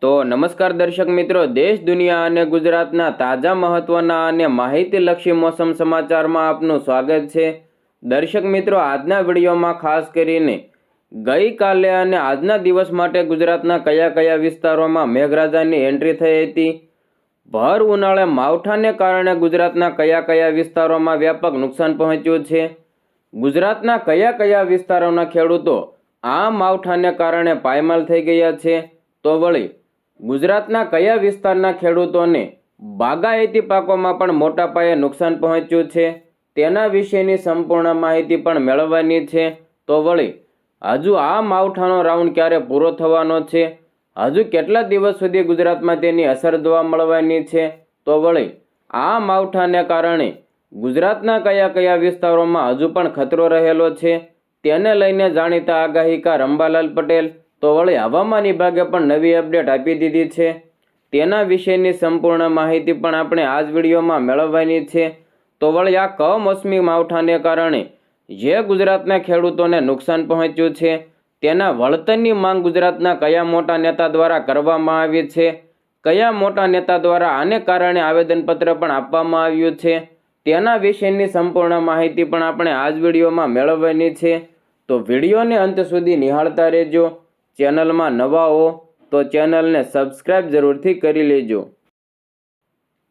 તો નમસ્કાર દર્શક મિત્રો, દેશ દુનિયા અને ગુજરાતના તાજા મહત્વના અને માહિતીલક્ષી મોસમ સમાચારમાં આપનું સ્વાગત છે। દર્શક મિત્રો, આજના વિડીયોમાં ખાસ કરીને ગઈકાલે અને આજના દિવસ માટે ગુજરાતના કયા કયા વિસ્તારોમાં મેઘરાજાની એન્ટ્રી થઈ હતી, ભર ઉનાળે માવઠાને કારણે ગુજરાતના કયા કયા વિસ્તારોમાં વ્યાપક નુકસાન પહોંચ્યું છે, ગુજરાતના કયા કયા વિસ્તારોના ખેડૂતો આ માવઠાને કારણે પાયમાલ થઈ ગયા છે, તો વળી ગુજરાતના કયા વિસ્તારના ખેડૂતોને બાગાયતી પાકોમાં પણ મોટા પાયે નુકસાન પહોંચ્યું છે તેના વિશેની સંપૂર્ણ માહિતી પણ મેળવવાની છે। તો વળી હજુ આ માવઠાનો રાઉન્ડ ક્યારે પૂરો થવાનો છે, હજુ કેટલા દિવસ સુધી ગુજરાતમાં તેની અસર જોવા મળવાની છે, તો વળી આ માવઠાને કારણે ગુજરાતના કયા કયા વિસ્તારોમાં હજુ પણ ખતરો રહેલો છે તેને લઈને જાણીતા આગાહીકાર અંબાલાલ પટેલ તો વળી હવામાન વિભાગે પણ નવી અપડેટ આપી દીધી છે। તેના વિશેની સંપૂર્ણ માહિતી પણ આપણે આ જ વિડીયોમાં મેળવવાની છે। તો વળી આ કમોસમી માવઠાને કારણે જે ગુજરાતના ખેડૂતોને નુકસાન પહોંચ્યું છે તેના વળતરની માંગ ગુજરાતના કયા મોટા નેતા દ્વારા કરવામાં આવી છે, કયા મોટા નેતા દ્વારા આને કારણે આવેદનપત્ર પણ આપવામાં આવ્યું છે તેના વિશેની સંપૂર્ણ માહિતી પણ આપણે આ જ વિડીયોમાં મેળવવાની છે। તો વિડીયોને અંત સુધી નિહાળતા રહેજો। ચેનલમાં નવા હો તો ચેનલને સબસ્ક્રાઇબ જરૂરથી કરી લેજો।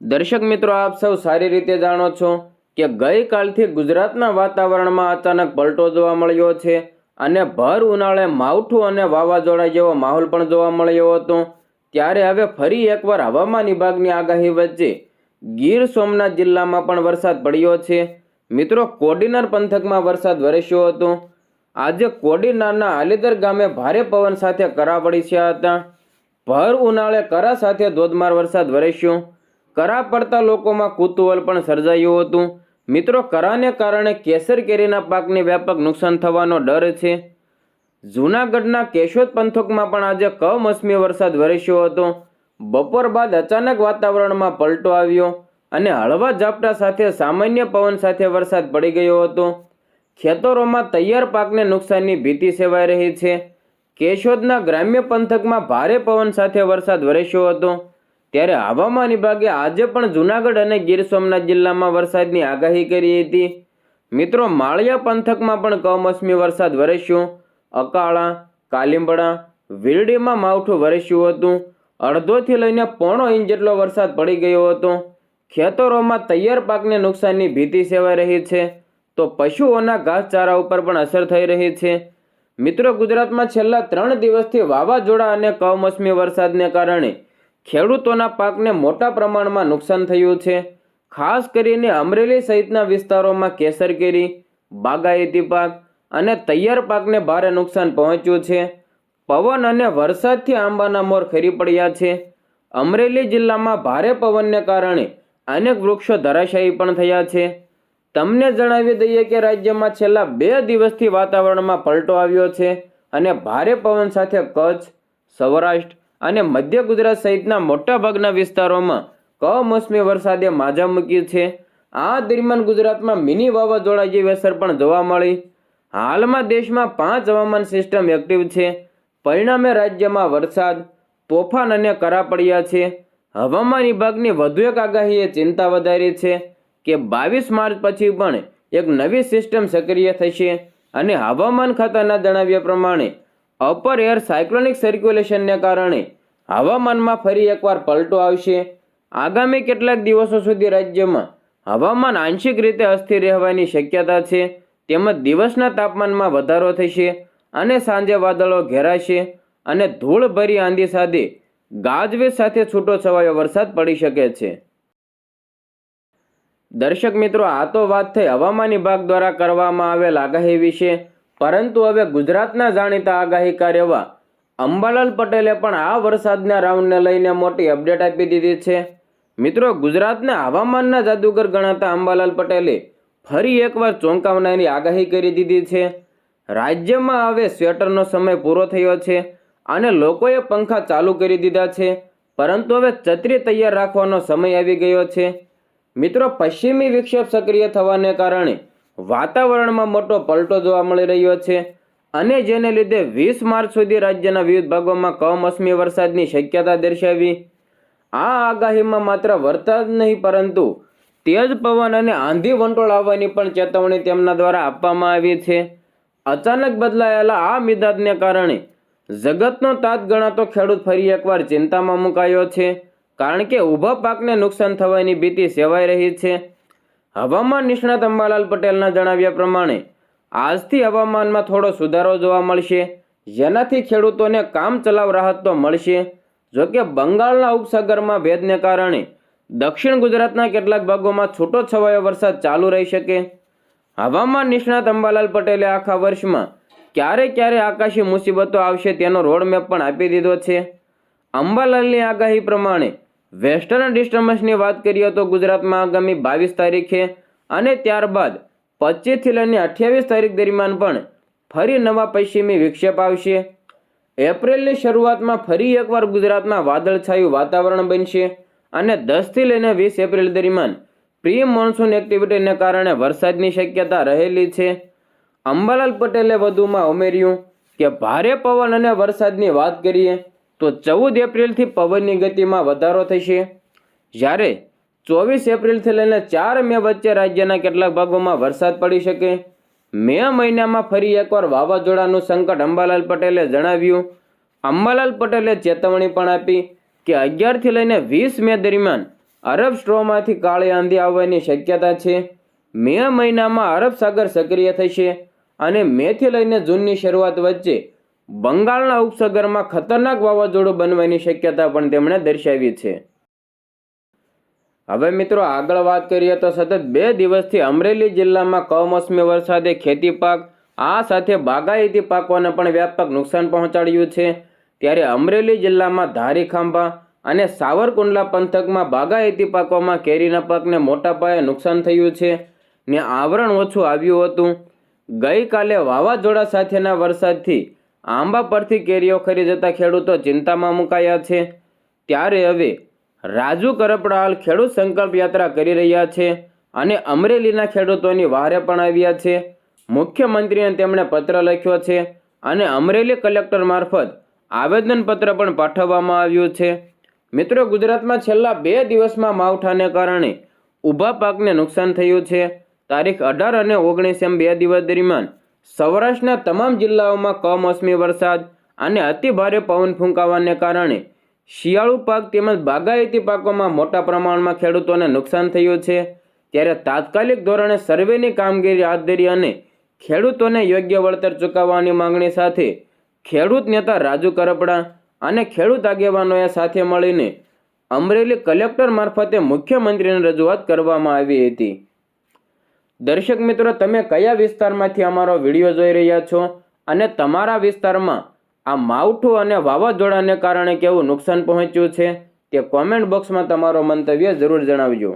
દર્શક મિત્રો, આપ સૌ સારી રીતે જાણો છો કે ગઈકાલથી ગુજરાતના વાતાવરણમાં અચાનક પલટો જોવા મળ્યો છે અને ભર ઉનાળે માવઠું અને વાવાઝોડા જેવો માહોલ પણ જોવા મળ્યો હતો। ત્યારે હવે ફરી એકવાર હવામાન વિભાગની આગાહી વચ્ચે ગીર સોમનાથ જિલ્લામાં પણ વરસાદ પડ્યો છે। મિત્રો, કોડીનાર પંથકમાં વરસાદ વરસ્યો હતો। આજે કોડીનારના આલીદર ગામે ભારે પવન સાથે કરા પડ્યા હતા। ભર ઉનાળે કરા સાથે ધોધમાર વરસાદ વરસ્યો। કરા પડતા લોકોમાં કુતૂહલ પણ સર્જાયું હતું। મિત્રો, કરાને કારણે કેસર કેરીના પાકને વ્યાપક નુકસાન થવાનો ડર છે। જૂનાગઢના કેશોદ પંથકમાં પણ આજે કમોસમી વરસાદ વરસ્યો હતો। બપોર બાદ અચાનક વાતાવરણમાં પલટો આવ્યો અને હળવા ઝાપટા સાથે સામાન્ય પવન સાથે વરસાદ પડી ગયો હતો। ખેતરોમાં તૈયાર પાકને નુકસાનની ભીતિ સેવાઈ રહી છે। કેશોદના ગ્રામ્ય પંથકમાં ભારે પવન સાથે વરસાદ વરસ્યો હતો। ત્યારે હવામાન વિભાગે આજે પણ જૂનાગઢ અને ગીર સોમનાથ જિલ્લામાં વરસાદની આગાહી કરી હતી। મિત્રો, માળિયા પંથકમાં પણ કમોસમી વરસાદ વરસ્યો। અકાળા, કાલિંબડા, વીરડીમાં માવઠું વરસ્યું હતું। અડધોથી લઈને પોણો ઇંચ જેટલો વરસાદ પડી ગયો હતો। ખેતરોમાં તૈયાર પાકને નુકસાનની ભીતિ સેવાઈ રહી છે તો પશુઓના ઘાસચારા ઉપર પણ અસર થઈ રહી છે। મિત્રો, ગુજરાતમાં છેલ્લા 3 દિવસથી વાવાઝોડા અને કમોસમી વરસાદને કારણે ખેડૂતોના પાકને મોટા પ્રમાણમાં નુકસાન થયું છે। ખાસ કરીને અમરેલી સહિતના વિસ્તારોમાં કેસર કેરી, બાગાયતી પાક અને તૈયાર પાકને ભારે નુકસાન પહોંચ્યું છે। પવન અને વરસાદથી આંબાના મોર ખરી પડ્યા છે। અમરેલી જિલ્લામાં ભારે પવનને કારણે અનેક વૃક્ષો ધરાશાયી પણ થયા છે। તમને જણાવી દઈએ કે રાજ્યમાં છેલ્લા 2 દિવસથી વાતાવરણમાં પલટો આવ્યો છે અને ભારે પવન સાથે કચ્છ, સૌરાષ્ટ્ર અને મધ્ય ગુજરાત સહિતના મોટાભાગના વિસ્તારોમાં કમોસમી વરસાદે માજા મૂકી છે। આ દરમિયાન ગુજરાતમાં મિની વાવાઝોડા જેવી અસર પણ જોવા મળી। હાલમાં દેશમાં 5 હવામાન સિસ્ટમ એક્ટિવ છે। પરિણામે રાજ્યમાં વરસાદ, તોફાન અને કરા પડ્યા છે। હવામાન વિભાગની વધુ એક આગાહીએ ચિંતા વધારી છે કે 22 માર્ચ પછી પણ એક નવી સિસ્ટમ સક્રિય થશે અને હવામાન ખાતાના જણાવ્યા પ્રમાણે અપર એર સાયક્લોનિક સર્ક્યુલેશનને કારણે હવામાનમાં ફરી એકવાર પલટો આવશે। આગામી કેટલાક દિવસો સુધી રાજ્યમાં હવામાન આંશિક રીતે અસ્થિર રહેવાની શક્યતા છે, તેમજ દિવસના તાપમાનમાં વધારો થશે અને સાંજે વાદળો ઘેરાશે અને ધૂળભરી આંધી સાથે ગાજવીજ સાથે છૂટો છવાયો વરસાદ પડી શકે છે। દર્શક મિત્રો, આ તો વાત થઈ હવામાન વિભાગ દ્વારા કરવામાં આવેલ આગાહી વિશે, પરંતુ હવે ગુજરાતના જાણીતા આગાહીકાર એવા અંબાલાલ પટેલે પણ આ વરસાદના રાઉન્ડને લઈને મોટી અપડેટ આપી દીધી છે। મિત્રો, ગુજરાતના હવામાનના જાદુગર ગણાતા અંબાલાલ પટેલે ફરી એકવાર ચોંકાવનારી આગાહી કરી દીધી છે। રાજ્યમાં હવે સ્વેટરનો સમય પૂરો થયો છે અને લોકોએ પંખા ચાલુ કરી દીધા છે, પરંતુ હવે છત્રી તૈયાર રાખવાનો સમય આવી ગયો છે। મિત્રો, પશ્ચિમી વિક્ષેપ સક્રિય થવાને કારણે વાતાવરણમાં મોટો પલટો જોવા મળી રહ્યો છે અને જેને લીધે 20 માર્ચ સુધી રાજ્યના વિવિધ ભાગોમાં કમોસમી વરસાદની શક્યતા દર્શાવી. આ આગાહીમાં માત્ર વરસાદ નહીં પરંતુ તેજ પવન અને આંધી વંટોળ આવવાની પણ ચેતવણી તેમના દ્વારા આપવામાં આવી છે. અચાનક બદલાયેલા આ મિજાજને કારણે જગતનો તાત ગણાતો ખેડૂત ફરી એકવાર ચિંતામાં મુકાયો છે, કારણ કે ઊભા પાકને નુકસાન થવાની ભીતિ સેવાઈ રહી છે. હવામાન નિષ્ણાત અંબાલાલ પટેલના જણાવ્યા પ્રમાણે આજથી હવામાનમાં થોડો સુધારો જોવા મળશે, જેનાથી ખેડૂતોને કામચલાઉ રાહત તો મળશે. જોકે બંગાળના ઉપસાગરમાં ભેજને કારણે દક્ષિણ ગુજરાતના કેટલાક ભાગોમાં છૂટોછવાયો વરસાદ ચાલુ રહી શકે. હવામાન નિષ્ણાત અંબાલાલ પટેલે આખા વર્ષમાં ક્યારે ક્યારે આકાશી મુસીબતો આવશે તેનો રોડમેપ પણ આપી દીધો છે. અંબાલાલની આગાહી પ્રમાણે વેસ્ટર્ન ડિસ્ટર્બન્સની વાત કરીએ તો ગુજરાતમાં આગામી 22 તારીખે અને ત્યારબાદ 25થી લઈને 28 તારીખ દરમિયાન પણ ફરી નવા પશ્ચિમી વિક્ષેપ આવશે. એપ્રિલની શરૂઆતમાં ફરી એકવાર ગુજરાતમાં વાદળછાયું વાતાવરણ બનશે અને 10થી લઈને 20 એપ્રિલ દરમિયાન પ્રી મોન્સૂન એક્ટિવિટીને કારણે વરસાદની શક્યતા રહેલી છે. અંબાલાલ પટેલે વધુમાં ઉમેર્યું કે ભારે પવન અને વરસાદની વાત કરીએ તો 14 એપ્રિલથી પવનની ગતિમાં વધારો થશે, જ્યારે 24 એપ્રિલથી લઈને 4 મે વચ્ચે રાજ્યના કેટલાક ભાગોમાં વરસાદ પડી શકે. મે મહિનામાં ફરી એકવાર વાવાઝોડાનું સંકટ અંબાલાલ પટેલે જણાવ્યું. અંબાલાલ પટેલે ચેતવણી પણ આપી કે 11થી લઈને 20 મે દરમિયાન અરબ સ્ટ્રોમમાંથી કાળી આંધી આવવાની શક્યતા છે. મે મહિનામાં અરબ સાગર સક્રિય થશે અને મેથી લઈને જૂનની શરૂઆત વચ્ચે બંગાળના ઉપસાગરમાં ખતરનાક વાવાઝોડું બનવાની શક્યતા પણ તેમણે દર્શાવી છે. હવે મિત્રો આગળ વાત કરીએ તો સતત 2 દિવસથી અમરેલી જિલ્લામાં કમોસમી વરસાદે ખેતી પાક આ સાથે બાગાયતી પાકોને પણ વ્યાપક નુકસાન પહોંચાડ્યું છે. ત્યારે અમરેલી જિલ્લામાં ધારી ખાંભા અને સાવરકુંડલા પંથકમાં બાગાયતી પાકોમાં કેરીના પાકને મોટા પાયે નુકસાન થયું છે ને આવરણ ઓછું આવ્યું હતું. ગઈકાલે વાવાઝોડા સાથેના વરસાદથી આંબા પરથી કેરીઓ ખરી જતા ખેડૂતો ચિંતામાં મુકાયા છે. ત્યારે હવે રાજુ કરપડા હાલ ખેડૂત સંકલ્પ યાત્રા કરી રહ્યા છે અને અમરેલીના ખેડૂતોની વહારે પણ આવ્યા છે. મુખ્યમંત્રીને તેમણે પત્ર લખ્યો છે અને અમરેલી કલેક્ટર મારફત આવેદનપત્ર પણ પાઠવવામાં આવ્યું છે. મિત્રો, ગુજરાતમાં છેલ્લા 2 દિવસમાં માવઠાને કારણે ઊભા પાકને નુકસાન થયું છે. તારીખ 18 અને 19 એમ 2 દિવસ દરમિયાન સૌરાષ્ટ્રના તમામ જિલ્લાઓમાં કમોસમી વરસાદ અને અતિભારે પવન ફૂંકાવાને કારણે શિયાળુ પાક તેમજ બાગાયતી પાકોમાં મોટા પ્રમાણમાં ખેડૂતોને નુકસાન થયું છે. ત્યારે તાત્કાલિક ધોરણે સર્વેની કામગીરી હાથ ધરી અને ખેડૂતોને યોગ્ય વળતર ચૂકવવાની માંગણી સાથે ખેડૂત નેતા રાજુ કરપડા અને ખેડૂત આગેવાનોએ સાથે મળીને અમરેલી કલેક્ટર મારફતે મુખ્યમંત્રીને રજૂઆત કરવામાં આવી હતી. દર્શક મિત્રો, તમે કયા વિસ્તારમાંથી અમારો વિડીયો જોઈ રહ્યા છો અને તમારા વિસ્તારમાં આ માવઠું અને વાવાઝોડાને કારણે કેવું નુકસાન પહોંચ્યું છે તે કોમેન્ટ બોક્સમાં તમારો મંતવ્ય જરૂર જણાવજો.